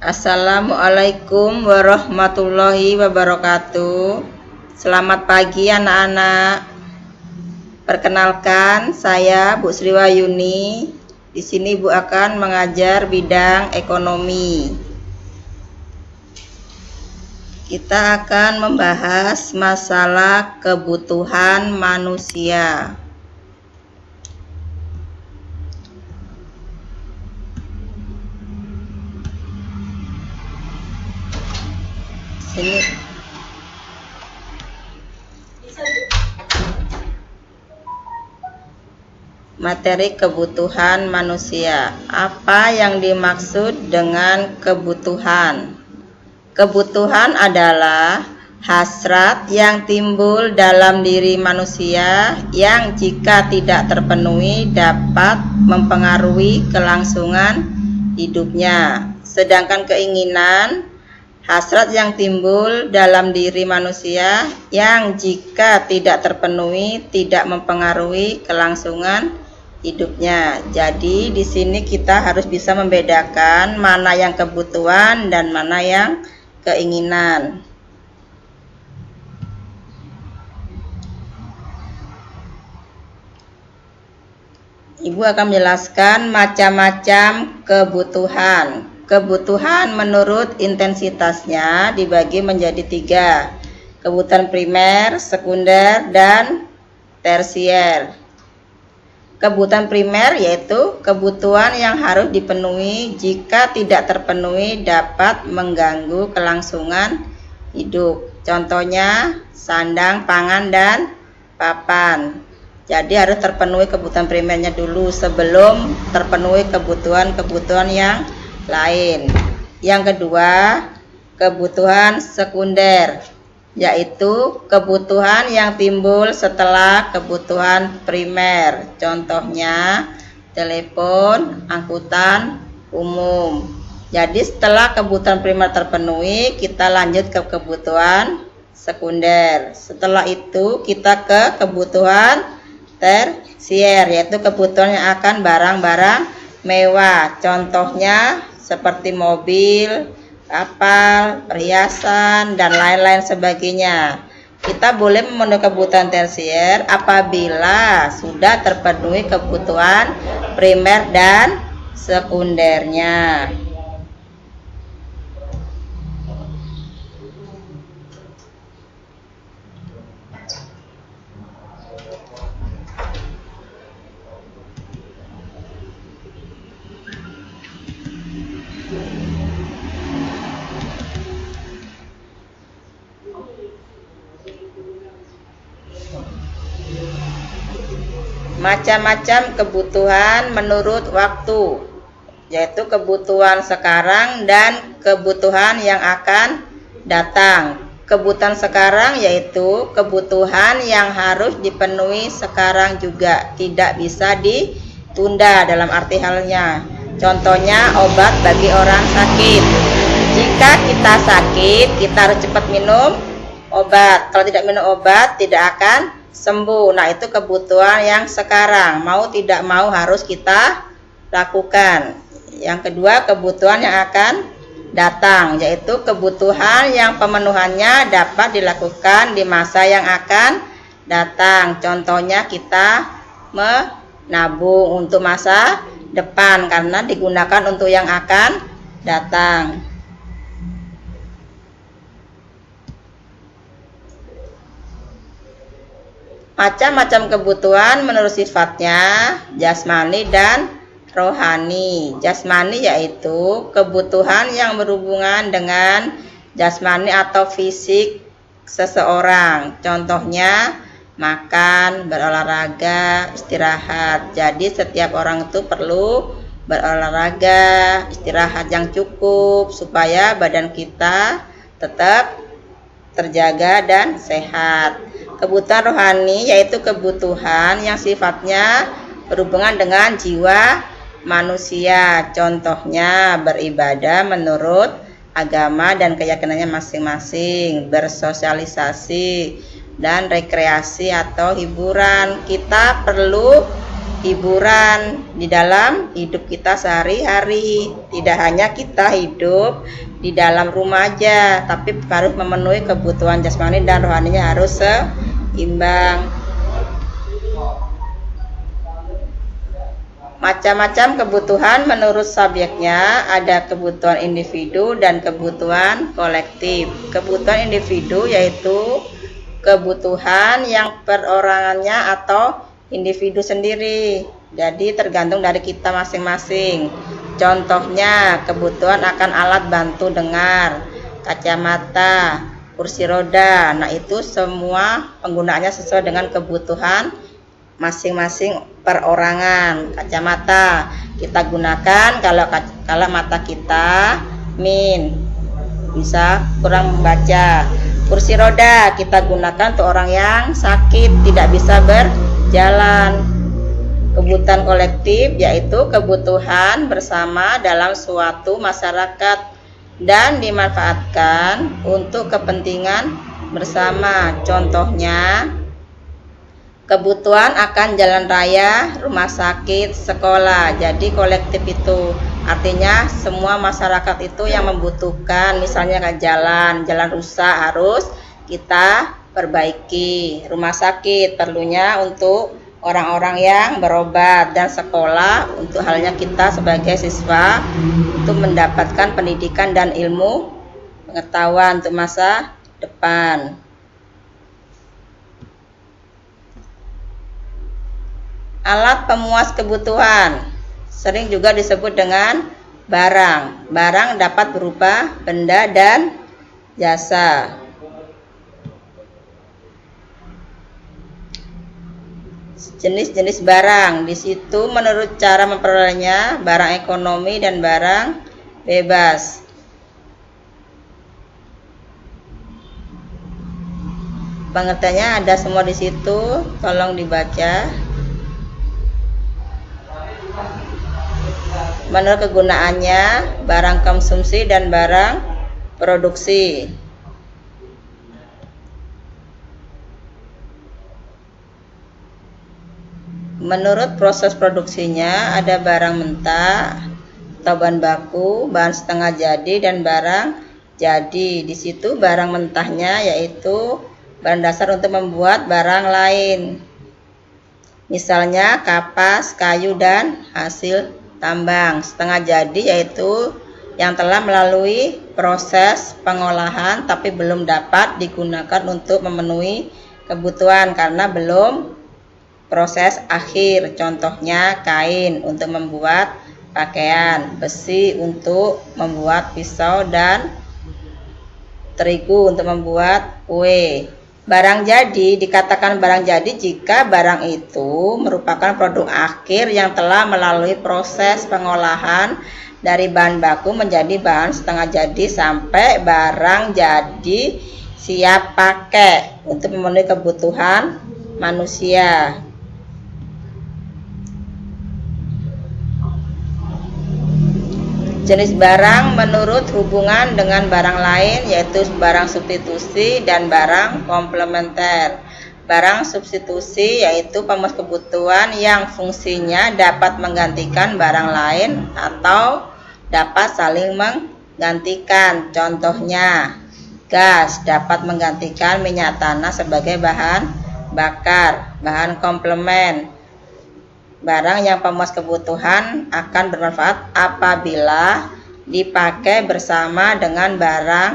Assalamualaikum warahmatullahi wabarakatuh. Selamat pagi anak-anak. Perkenalkan, saya Bu Sriwayuni. Di sini Bu akan mengajar bidang ekonomi. Kita akan membahas masalah kebutuhan manusia. Ini materi kebutuhan manusia. Apa yang dimaksud dengan kebutuhan? Kebutuhan adalah hasrat yang timbul dalam diri manusia yang jika tidak terpenuhi dapat mempengaruhi kelangsungan hidupnya. Sedangkan keinginan, hasrat yang timbul dalam diri manusia yang jika tidak terpenuhi tidak mempengaruhi kelangsungan hidupnya. Jadi di sini kita harus bisa membedakan mana yang kebutuhan dan mana yang keinginan. Ibu akan menjelaskan macam-macam kebutuhan. Kebutuhan menurut intensitasnya dibagi menjadi 3. Kebutuhan primer, sekunder, dan tersier. Kebutuhan primer yaitu kebutuhan yang harus dipenuhi, jika tidak terpenuhi dapat mengganggu kelangsungan hidup. Contohnya sandang, pangan, dan papan. Jadi harus terpenuhi kebutuhan primernya dulu sebelum terpenuhi kebutuhan-kebutuhan yang lain. Yang kedua, kebutuhan sekunder, yaitu kebutuhan yang timbul setelah kebutuhan primer. Contohnya telepon, angkutan umum. Jadi setelah kebutuhan primer terpenuhi, kita lanjut ke kebutuhan sekunder. Setelah itu kita ke kebutuhan tersier, yaitu kebutuhan yang akan barang-barang mewah. Contohnya seperti mobil, kapal, perhiasan, dan lain-lain sebagainya. Kita boleh memenuhi kebutuhan tersier apabila sudah terpenuhi kebutuhan primer dan sekundernya. Macam-macam kebutuhan menurut waktu, yaitu kebutuhan sekarang dan kebutuhan yang akan datang. Kebutuhan sekarang yaitu kebutuhan yang harus dipenuhi sekarang juga, tidak bisa ditunda dalam arti halnya. Contohnya obat bagi orang sakit. Jika kita sakit, kita harus cepat minum obat. Kalau tidak minum obat, tidak akan sembuh. Nah, itu kebutuhan yang sekarang, mau tidak mau harus kita lakukan. Yang kedua, kebutuhan yang akan datang, yaitu kebutuhan yang pemenuhannya dapat dilakukan di masa yang akan datang. Contohnya kita menabung untuk masa depan karena digunakan untuk yang akan datang. Macam-macam kebutuhan menurut sifatnya jasmani dan rohani. Jasmani yaitu kebutuhan yang berhubungan dengan jasmani atau fisik seseorang. Contohnya makan, berolahraga, istirahat. Jadi setiap orang itu perlu berolahraga, istirahat yang cukup supaya badan kita tetap terjaga dan sehat. Kebutuhan rohani yaitu kebutuhan yang sifatnya berhubungan dengan jiwa manusia. Contohnya beribadah menurut agama dan keyakinannya masing-masing, bersosialisasi, dan rekreasi atau hiburan. Kita perlu hiburan di dalam hidup kita sehari-hari. Tidak hanya kita hidup di dalam rumah aja, tapi harus memenuhi kebutuhan jasmani dan rohaninya harus seimbang. Macam-macam kebutuhan menurut subjeknya, ada kebutuhan individu dan kebutuhan kolektif. Kebutuhan individu yaitu kebutuhan yang perorangannya atau individu sendiri, jadi tergantung dari kita masing-masing. Contohnya kebutuhan akan alat bantu dengar, kacamata, kursi roda. Nah, itu semua penggunaannya sesuai dengan kebutuhan masing-masing perorangan. Kacamata kita gunakan kalau mata kita bisa kurang membaca. Kursi roda kita gunakan untuk orang yang sakit tidak bisa berjalan. Kebutuhan kolektif yaitu kebutuhan bersama dalam suatu masyarakat dan dimanfaatkan untuk kepentingan bersama. Contohnya kebutuhan akan jalan raya, rumah sakit, sekolah. Jadi kolektif itu artinya semua masyarakat itu yang membutuhkan, misalnya kayak jalan rusak harus kita perbaiki. Rumah sakit perlunya untuk orang-orang yang berobat, dan sekolah untuk halnya kita sebagai siswa untuk mendapatkan pendidikan dan ilmu pengetahuan untuk masa depan. Alat pemuas kebutuhan sering juga disebut dengan barang. Barang dapat berupa benda dan jasa. Jenis-jenis barang di situ menurut cara memperolehnya, barang ekonomi dan barang bebas. Pengertiannya ada semua di situ, tolong dibaca. Menurut kegunaannya, barang konsumsi dan barang produksi. Menurut proses produksinya, ada barang mentah atau bahan baku, bahan setengah jadi, dan barang jadi. Di situ barang mentahnya yaitu bahan dasar untuk membuat barang lain. Misalnya kapas, kayu, dan hasil tambang. Setengah jadi yaitu yang telah melalui proses pengolahan tapi belum dapat digunakan untuk memenuhi kebutuhan karena belum proses akhir. Contohnya kain untuk membuat pakaian, besi untuk membuat pisau, dan terigu untuk membuat kue. Barang jadi dikatakan barang jadi jika barang itu merupakan produk akhir yang telah melalui proses pengolahan dari bahan baku menjadi bahan setengah jadi sampai barang jadi siap pakai untuk memenuhi kebutuhan manusia. Jenis barang menurut hubungan dengan barang lain yaitu barang substitusi dan barang komplementer. Barang substitusi yaitu pemenuhi kebutuhan yang fungsinya dapat menggantikan barang lain atau dapat saling menggantikan. Contohnya, gas dapat menggantikan minyak tanah sebagai bahan bakar. Bahan komplement, barang yang pemuas kebutuhan akan bermanfaat apabila dipakai bersama dengan barang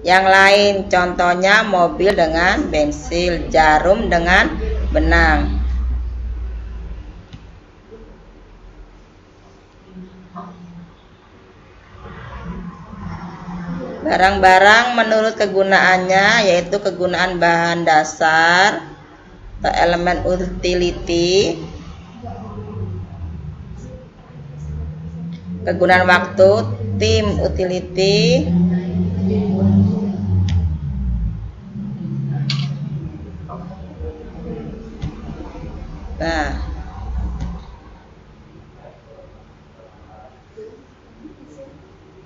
yang lain. Contohnya mobil dengan bensin, jarum dengan benang. Barang-barang menurut kegunaannya yaitu kegunaan bahan dasar atau elemen utility, kegunaan waktu, tim utility, nah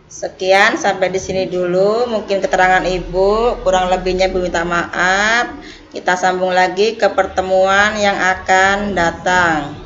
sekian sampai di sini dulu mungkin keterangan Ibu, kurang lebihnya Ibu minta maaf. Kita sambung lagi ke pertemuan yang akan datang.